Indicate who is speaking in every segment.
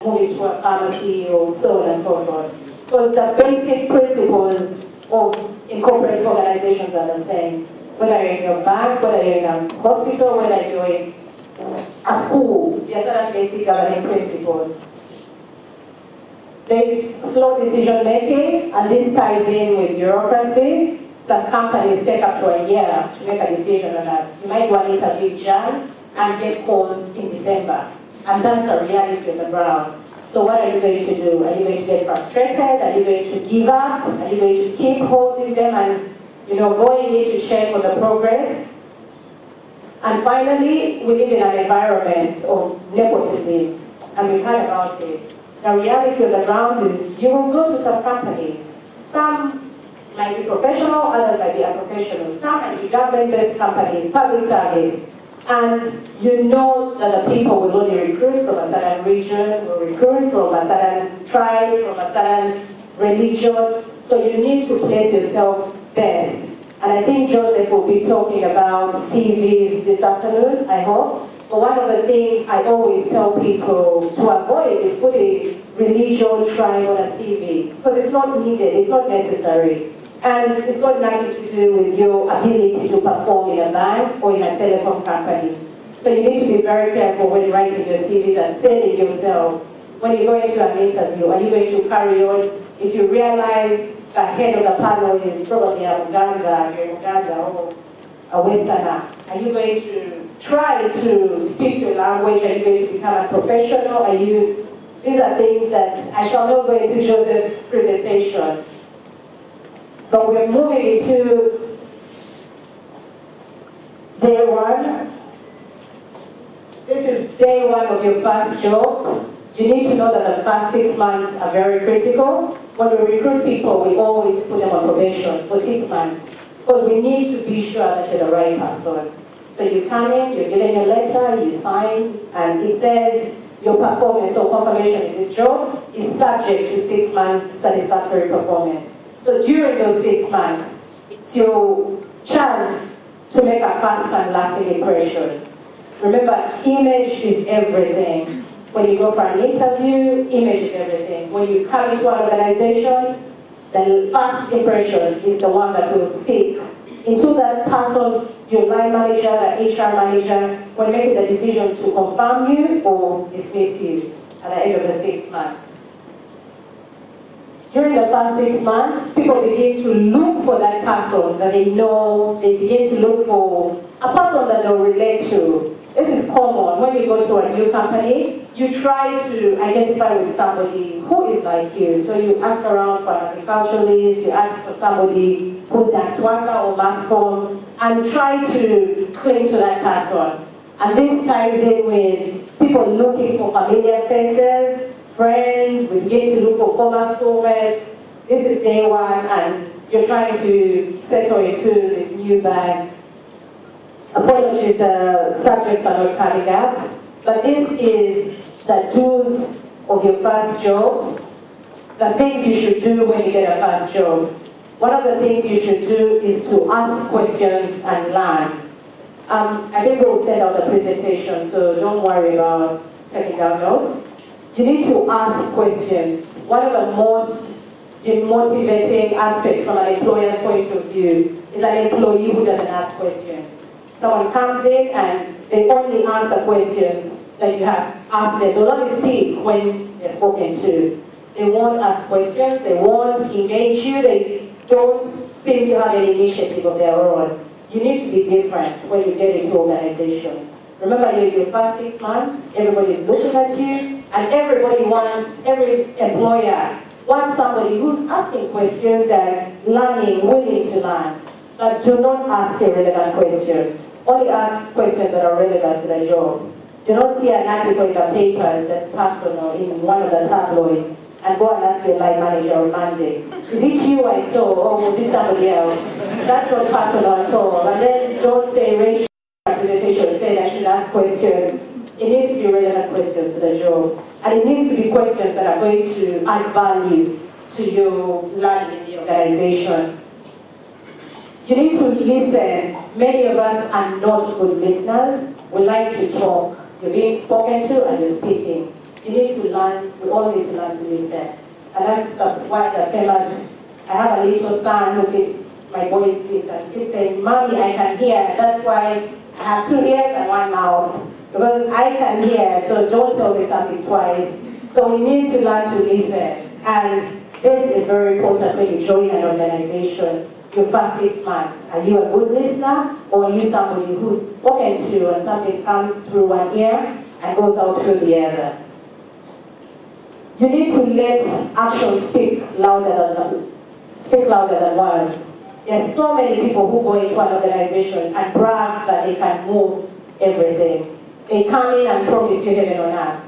Speaker 1: moving to a pharmacy or so on and so forth. Because the basic principles of incorporated organizations are the same. Whether you're in your bank, whether you're in a hospital, whether you're in a school, there are certain basic governing principles. There's slow decision making, and this ties in with bureaucracy. Some companies take up to a year to make a decision on that. You might do an interview in Jan and get called in December. And that's the reality on the ground. So what are you going to do? Are you going to get frustrated? Are you going to give up? Are you going to keep holding them and going in to check on the progress? And finally, we live in an environment of nepotism, and we've heard about it. The reality of the ground is you will go to some companies. Some might be professional, others might be unprofessional. Some might be government-based companies, public service. And you know that the people will only recruit from a certain region, will recruit from a certain tribe, from a certain religion. So you need to place yourself best. And I think Joseph will be talking about CVs this afternoon, I hope. But one of the things I always tell people to avoid is putting religion, tribe on a CV. Because it's not needed, it's not necessary. And it's got nothing to do with your ability to perform in a bank or in a telecom company. So you need to be very careful when writing your CVs and selling yourself. When you go into an interview, are you going to carry on? If you realize the head of the panel is probably a Uganda, you're in Uganda, or a Westerner, are you going to try to speak your language? Are you going to become a professional? These are things that I shall not go into Joseph's presentation. But we're moving into day one. This is day one of your first job. You need to know that the first 6 months are very critical. When we recruit people, we always put them on probation for 6 months. Because we need to be sure that you're the right person. So you come in, you're given a letter, you sign, and it says your performance or confirmation in this job is subject to 6 months satisfactory performance. So during those 6 months, it's your chance to make a fast and lasting impression. Remember, image is everything. When you go for an interview, image is everything. When you come into an organization, the first impression is the one that will stick into that person's, your line manager, the HR manager, when making the decision to confirm you or dismiss you at the end of the 6 months. During the first 6 months, people begin to look for that person that they know. They begin to look for a person that they'll relate to. This is common. When you go to a new company, you try to identify with somebody who is like you. So you ask around for an agriculturalist, you ask for somebody who's done SWASA or MASCOM, and try to cling to that person. And this ties in with people looking for familiar faces, friends. We begin to look for former schoolmates. This is day one, and you're trying to settle into this new bag. Apologies, the subjects are not coming up, but this is the do's of your first job, the things you should do when you get a first job. One of the things you should do is to ask questions and learn. I think we'll send out the presentation, so don't worry about taking down notes. You need to ask questions. One of the most demotivating aspects from an employer's point of view is an employee who doesn't ask questions. Someone comes in and they only answer questions that you have asked them. They'll only speak when they're spoken to. They won't ask questions, they won't engage you, they don't seem to have any initiative of their own. You need to be different when you get into organizations. Remember, you're in your first 6 months, everybody's looking at you, and every employer wants somebody who's asking questions and learning, willing to learn. But do not ask irrelevant questions. Only ask questions that are relevant to the job. Do not see an article in the papers that's personal in one of the tabloids and go and ask your line manager on Monday. Is it you I saw, or was it somebody else? That's not personal at all. And then don't say racial representation, say I should ask questions. It needs to be relevant questions to the job. And it needs to be questions that are going to add value to your learning in the organization. You need to listen. Many of us are not good listeners. We like to talk. You're being spoken to and you're speaking. you need to learn, we all need to learn to listen. And that's why the famous, I have a little son who keeps, my boy sits and keeps saying, Mommy, I can hear. That's why I have 2 ears and 1 mouth. Because I can hear, so don't tell me something twice. So we need to learn to listen. And this is very important when you join an organization. Your first 6 months, are you a good listener, or are you somebody who's spoken to and something comes through one ear and goes out through the other? You need to let action speak louder than words. There's so many people who go into an organization and brag that they can move everything. They come in and promise you heaven on earth.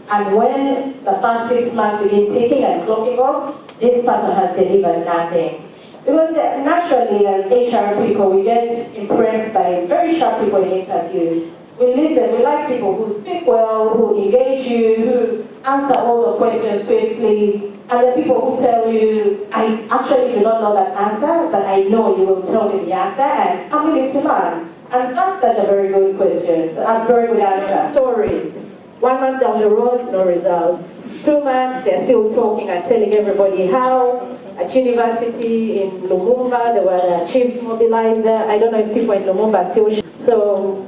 Speaker 1: And when the first 6 months begin ticking and clocking off, this person has delivered nothing. Because naturally, as HR people, we get impressed by very sharp people in interviews. We listen, we like people who speak well, who engage you, who answer all the questions swiftly. And the people who tell you, I actually do not know that answer, but I know you will tell me the answer, and I'm willing to learn. And that's such a very good question, a very good answer. Stories. 1 month down the road, no results. 2 months, they're still talking and telling everybody how at university in Lumumba, they were the chief mobilizer. I don't know if people in Lumumba still. So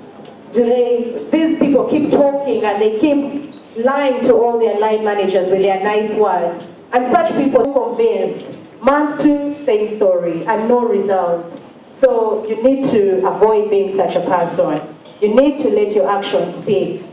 Speaker 1: these people keep talking and they keep lying to all their line managers with their nice words. And such people are convinced. Month 2, same story, and no results. So you need to avoid being such a person. You need to let your actions speak.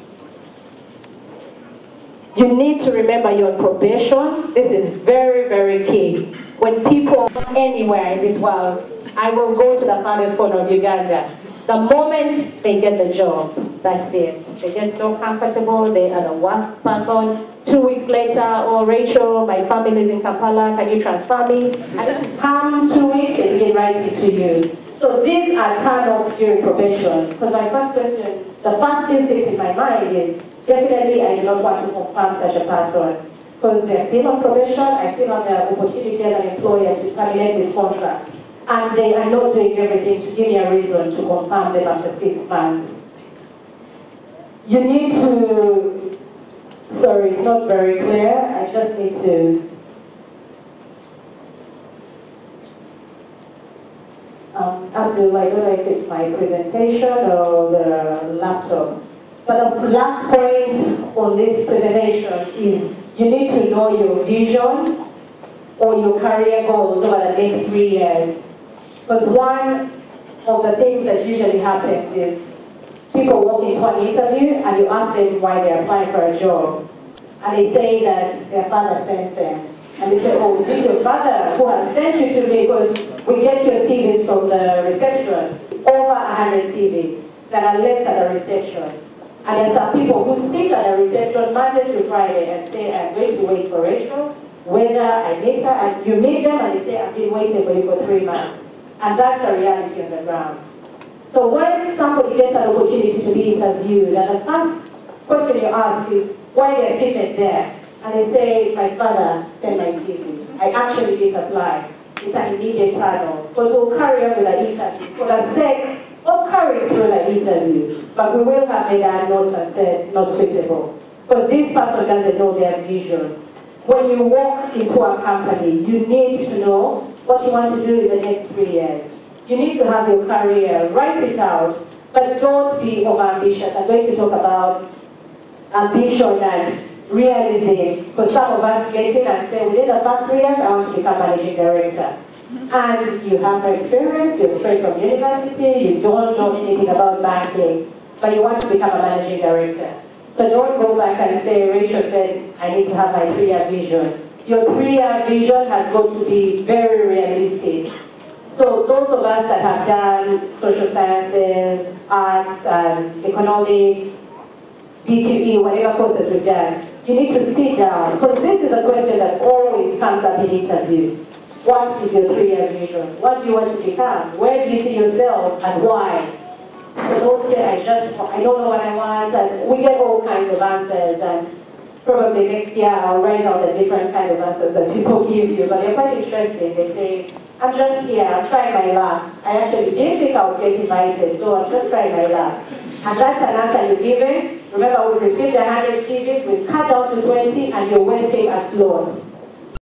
Speaker 1: You need to remember you're on probation. This is very, very key. When people anywhere in this world, I will go to the farthest corner of Uganda. The moment they get the job, that's it. They get so comfortable, they are the worst person. 2 weeks later, oh Rachel, my family is in Kampala, can you transfer me? And come 2 weeks, they begin writing to you. So these are turn-offs during probation. Because my first question, the first instinct in my mind is, definitely I do not want to confirm such a person. Because they're still on probation, I still have the opportunity as an employer to terminate this contract. And they are not doing everything to give me a reason to confirm them after 6 months. You need to, sorry, it's not very clear, I just need to, Abdul, I don't know if it's my presentation or the laptop. But the last point on this presentation is you need to know your vision or your career goals over the next 3 years. Because one of the things that usually happens is people walk into an interview and you ask them why they're applying for a job. And they say that their father sent them. And they say, oh, is it your father who has sent you to me? Because we get your CVs from the reception. Over 100 CVs that are left at the reception. And there are some people who sit at the reception Monday to Friday and say, I'm going to wait for Rachel, whether I meet her, and you meet them and they say, I've been waiting for you for 3 months. And that's the reality on the ground. So when somebody gets an opportunity to be interviewed, and the first question you ask is, why they're seated there? And they say, my father sent my CV. I actually did apply. It's an immediate turn-off. Because we'll carry on with the interview for the sake of carrying through the interview. But we will have made our notes and said, not suitable. Because this person doesn't know their vision. When you walk into a company, you need to know what you want to do in the next 3 years. You need to have your career, write it out, but don't be over-ambitious. I'm going to talk about ambition and realism, because some of us get in and say, within the first 3 years, I want to become managing director. And you have no experience, you're straight from university, you don't know anything about banking, but you want to become a managing director. So don't go back and say, Rachel said, I need to have my 3-year vision. Your 3-year vision has got to be very realistic. So those of us that have done social sciences, arts, and economics, BQE, whatever courses we've done, you need to sit down, because this is a question that always comes up in interview. What is your 3-year vision? What do you want to become? Where do you see yourself and why? So don't say, I don't know what I want, and we get all kinds of answers, and probably next year I'll write out the different kind of answers that people give you, but they're quite interesting. They say, I'm just here, I'm trying my luck. I actually didn't think I would get invited, so I'm just trying my luck. And that's an answer you're giving, Remember, we've received 100 CVs, we've cut down to 20, and you're wasting a slot.